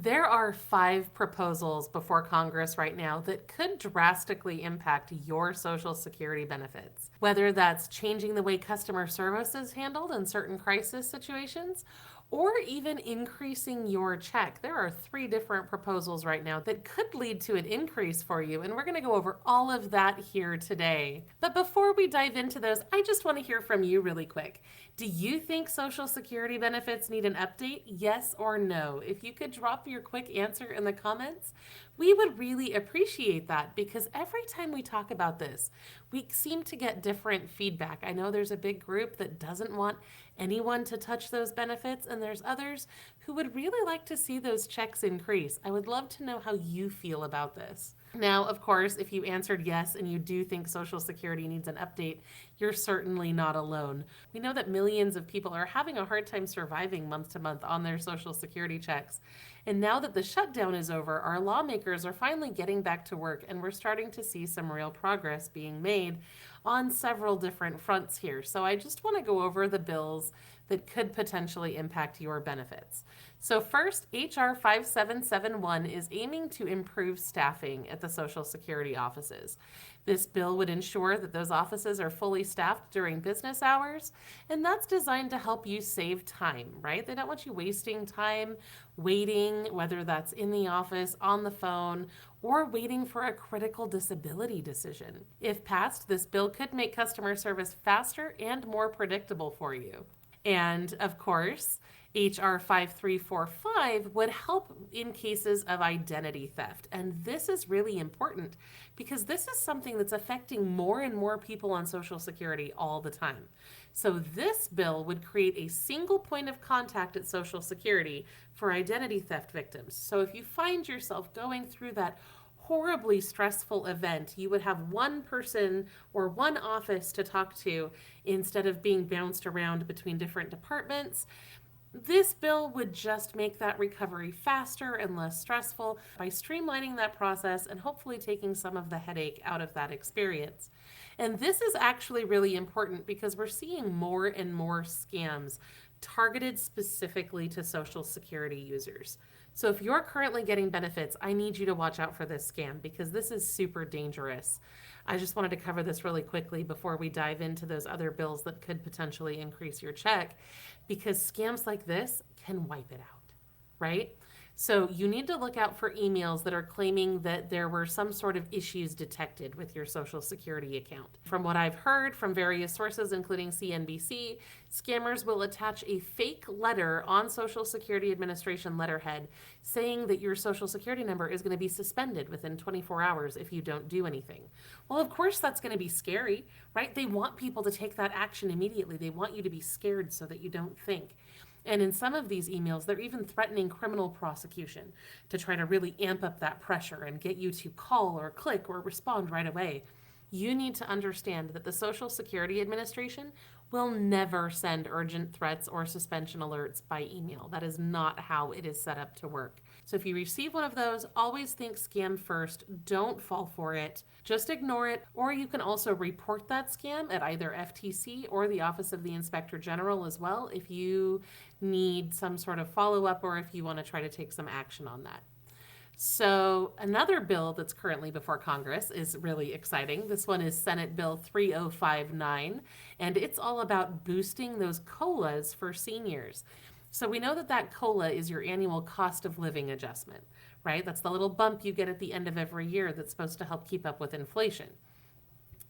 There are 5 proposals before Congress right now that could drastically impact your Social Security benefits. Whether that's changing the way customer service is handled in certain crisis situations, or even increasing your check. There are 3 different proposals right now that could lead to an increase for you, and we're going to go over all of that here today. But before we dive into those, I just want to hear from you really quick. Do you think Social Security benefits need an update? Yes or no? If you could drop your quick answer in the comments, we would really appreciate that, because every time we talk about this, we seem to get different feedback. I know there's a big group that doesn't want anyone to touch those benefits, and there's others who would really like to see those checks increase. I would love to know how you feel about this. Now, of course, if you answered yes and you do think Social Security needs an update, you're certainly not alone. We know that millions of people are having a hard time surviving month to month on their Social Security checks. And now that the shutdown is over, our lawmakers are finally getting back to work, and we're starting to see some real progress being made on several different fronts here. So I just want to go over the bills that could potentially impact your benefits. So first, HR 5771 is aiming to improve staffing at the Social Security offices. This bill would ensure that those offices are fully staffed during business hours, and that's designed to help you save time, right? They don't want you wasting time waiting, whether that's in the office, on the phone, or waiting for a critical disability decision. If passed, this bill could make customer service faster and more predictable for you. And of course, HR 5345 would help in cases of identity theft. And this is really important because this is something that's affecting more and more people on Social Security all the time. So this bill would create a single point of contact at Social Security for identity theft victims. So if you find yourself going through that horribly stressful event, you would have one person or one office to talk to instead of being bounced around between different departments. This bill would just make that recovery faster and less stressful by streamlining that process and hopefully taking some of the headache out of that experience. And this is actually really important because we're seeing more and more scams targeted specifically to Social Security users. So if you're currently getting benefits, I need you to watch out for this scam because this is super dangerous. I just wanted to cover this really quickly before we dive into those other bills that could potentially increase your check, because scams like this can wipe it out, right? So you need to look out for emails that are claiming that there were some sort of issues detected with your Social Security account. From what I've heard from various sources, including CNBC, scammers will attach a fake letter on Social Security Administration letterhead saying that your Social Security number is going to be suspended within 24 hours if you don't do anything. Well, of course, that's going to be scary, right? They want people to take that action immediately. They want you to be scared so that you don't think. And in some of these emails, they're even threatening criminal prosecution to try to really amp up that pressure and get you to call or click or respond right away. You need to understand that the Social Security Administration will never send urgent threats or suspension alerts by email. That is not how it is set up to work. So if you receive one of those, always think scam first. Don't fall for it. Just ignore it. Or you can also report that scam at either FTC or the Office of the Inspector General as well if you need some sort of follow-up or if you want to try to take some action on that. So another bill that's currently before Congress is really exciting. This one is Senate Bill 3059, and it's all about boosting those COLAs for seniors. So we know that that COLA is your annual cost of living adjustment, right? That's the little bump you get at the end of every year that's supposed to help keep up with inflation.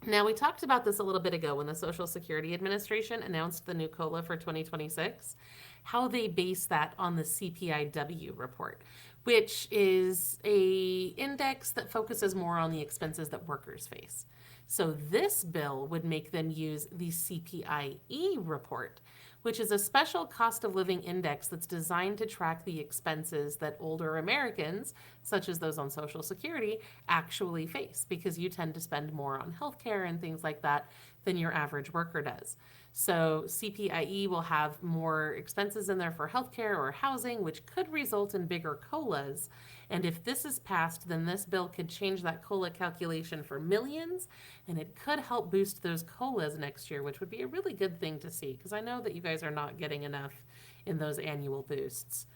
Now, we talked about this a little bit ago when the Social Security Administration announced the new COLA for 2026, how they base that on the CPIW report, which is a index that focuses more on the expenses that workers face. So this bill would make them use the CPIE report, which is a special cost of living index that's designed to track the expenses that older Americans, such as those on Social Security, actually face, because you tend to spend more on healthcare and things like that than your average worker does. So CPIE will have more expenses in there for healthcare or housing, which could result in bigger COLAs. And if this is passed, then this bill could change that COLA calculation for millions, and it could help boost those COLAs next year, which would be a really good thing to see, because I know that you guys are not getting enough in those annual boosts.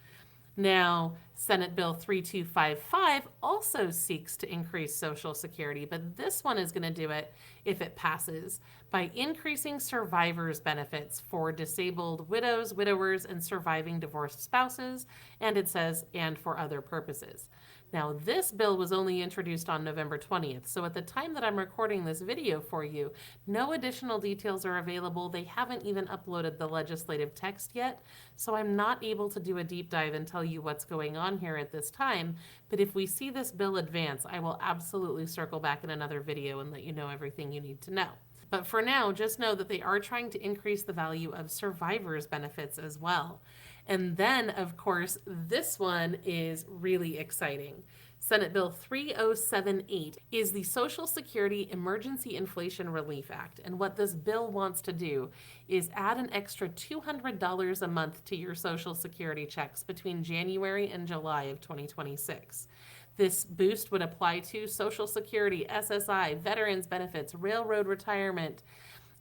Now, Senate Bill 3255 also seeks to increase Social Security, but this one is going to do it, if it passes, by increasing survivors' benefits for disabled widows, widowers, and surviving divorced spouses, and it says, and for other purposes. Now, this bill was only introduced on November 20th, so at the time that I'm recording this video for you, no additional details are available. They haven't even uploaded the legislative text yet, so I'm not able to do a deep dive and tell you what's going on here at this time, but if we see this bill advance, I will absolutely circle back in another video and let you know everything you need to know. But for now, just know that they are trying to increase the value of survivors' benefits as well. And then, of course, this one is really exciting. Senate Bill 3078 is the Social Security Emergency Inflation Relief Act. And what this bill wants to do is add an extra $200 a month to your Social Security checks between January and July of 2026. This boost would apply to Social Security, SSI, veterans benefits, railroad retirement,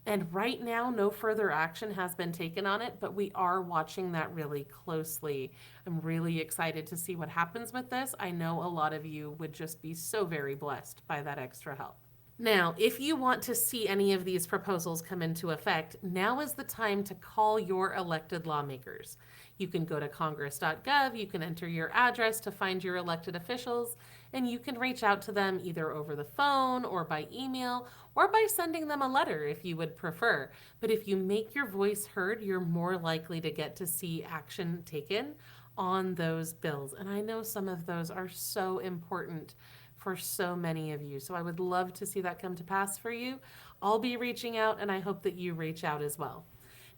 and right now, no further action has been taken on it, but we are watching that really closely. I'm really excited to see what happens with this. I know a lot of you would just be so very blessed by that extra help. Now, if you want to see any of these proposals come into effect, now is the time to call your elected lawmakers. You can go to congress.gov, you can enter your address to find your elected officials, and you can reach out to them either over the phone or by email or by sending them a letter if you would prefer. But if you make your voice heard, you're more likely to get to see action taken on those bills. And I know some of those are so important for so many of you. So I would love to see that come to pass for you. I'll be reaching out, and I hope that you reach out as well.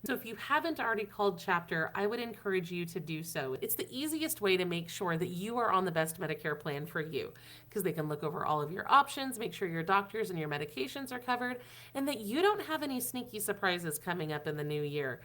So if you haven't already called Chapter, I would encourage you to do so. It's the easiest way to make sure that you are on the best Medicare plan for you, because they can look over all of your options, make sure your doctors and your medications are covered, and that you don't have any sneaky surprises coming up in the new year.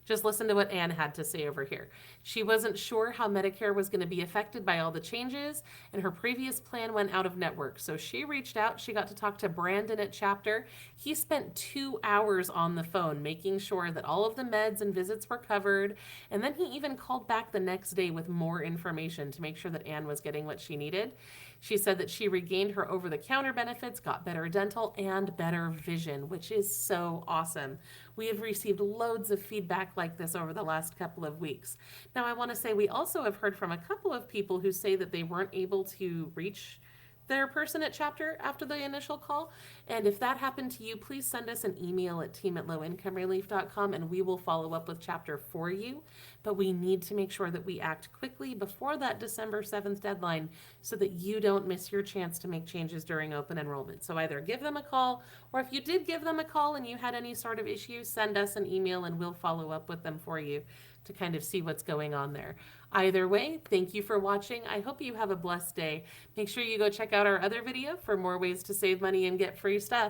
Just listen to what Anne had to say over here. She wasn't sure how Medicare was going to be affected by all the changes, and her previous plan went out of network. So she reached out. She got to talk to Brandon at Chapter. He spent 2 hours on the phone making sure that all of the meds and visits were covered, and then he even called back the next day with more information to make sure that Anne was getting what she needed. She said that she regained her over-the-counter benefits, got better dental, and better vision, which is so awesome. We have received loads of feedback like this over the last couple of weeks. Now, I want to say we also have heard from a couple of people who say that they weren't able to reach their person at Chapter after the initial call. And if that happened to you, please send us an email at team@lowincomerelief.com and we will follow up with Chapter for you. But we need to make sure that we act quickly before that December 7th deadline so that you don't miss your chance to make changes during open enrollment. So either give them a call, or if you did give them a call and you had any sort of issue, send us an email and we'll follow up with them for you to kind of see what's going on there. Either way, thank you for watching. I hope you have a blessed day. Make sure you go check out our other video for more ways to save money and get free stuff.